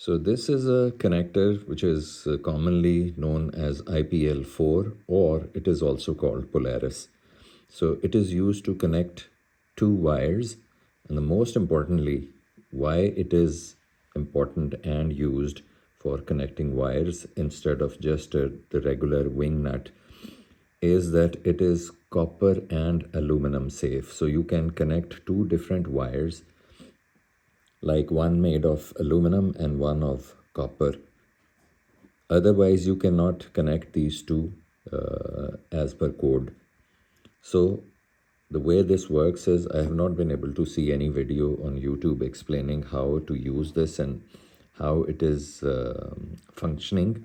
So this is a connector which is commonly known as IPL4, or it is also called Polaris. So it is used to connect two wires, and the most importantly, why it is important and used for connecting wires instead of just the regular wing nut is that it is copper and aluminum safe. So you can connect two different wires, like one made of aluminum and one of copper. Otherwise, you cannot connect these two as per code. So the way this works is I have not been able to see any video on YouTube explaining how to use this and how it is functioning.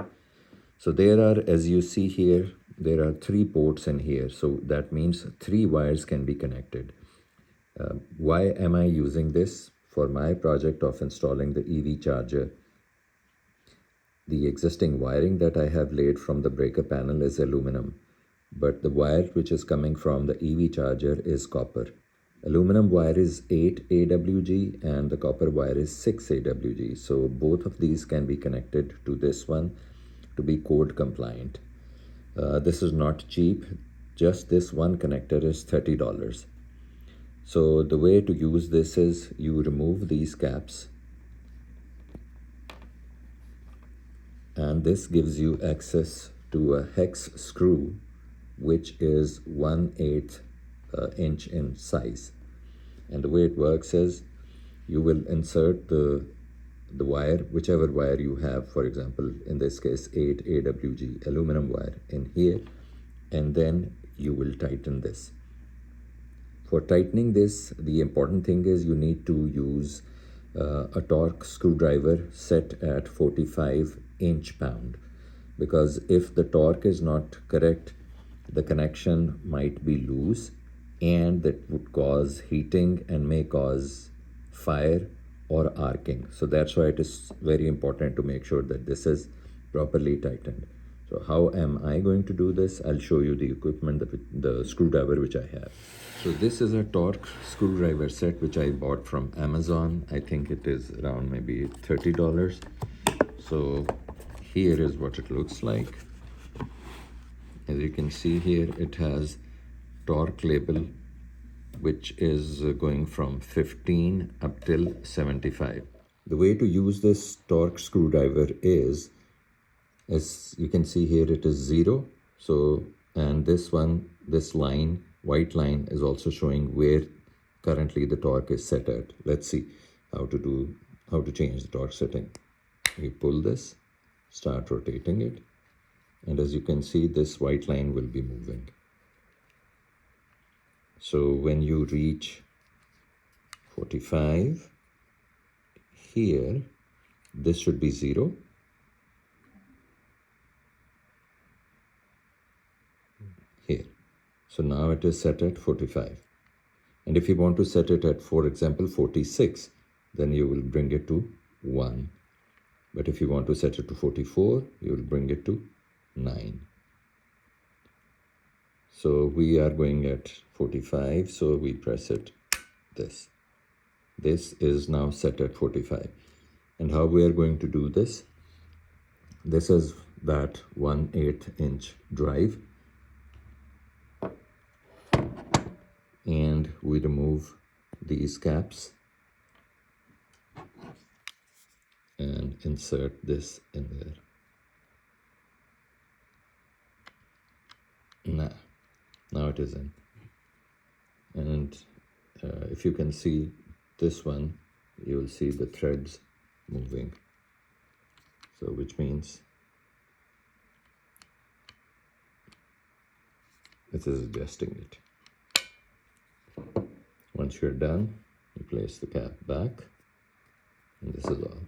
So there are, as you see here, there are 3 ports in here. So that means 3 wires can be connected. Why am I using this? For my project of installing the EV charger, the existing wiring that I have laid from the breaker panel is aluminum, but the wire which is coming from the EV charger is copper. Aluminum wire is 8 AWG and the copper wire is 6 AWG. So both of these can be connected to this one to be code compliant. This is not cheap. Just this one connector is $30. So the way to use this is you remove these caps, and this gives you access to a hex screw which is 1/8 inch in size. And the way it works is you will insert the wire, whichever wire you have, for example in this case 8 AWG aluminum wire, in here, and then you will tighten this. For tightening this, the important thing is you need to use a torque screwdriver set at 45 inch-pound, because if the torque is not correct, the connection might be loose, and that would cause heating and may cause fire or arcing. So that's why it is very important to make sure that this is properly tightened. So how am I going to do this? I'll show you the equipment, the screwdriver which I have. So this is a torque screwdriver set which I bought from Amazon. I think it is around maybe $30. So here is what it looks like. As you can see here, it has torque label which is going from 15 up till 75. The way to use this torque screwdriver is, as you can see here, it is 0. So, and this one, this line, white line, is also showing where currently the torque is set at. Let's see how to change the torque setting. You pull this, start rotating it, and as you can see, this white line will be moving. So when you reach 45, here, this should be 0. Here. So now it is set at 45. And if you want to set it at, for example, 46, then you will bring it to 1. But if you want to set it to 44, you will bring it to 9. So we are going at 45, so we press it this. This is now set at 45. And how we are going to do this? This is that 1/8 inch drive. And we remove these caps and insert this in there. Now it is in. And if you can see this one, you will see the threads moving. So which means this is adjusting it. Once you're done, you place the cap back, and this is all.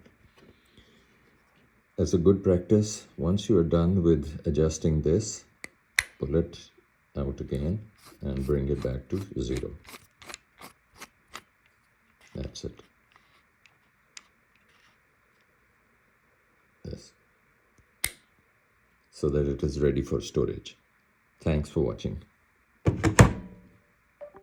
As a good practice, once you are done with adjusting this, pull it out again and bring it back to 0. That's it. This. So that it is ready for storage. Thanks for watching.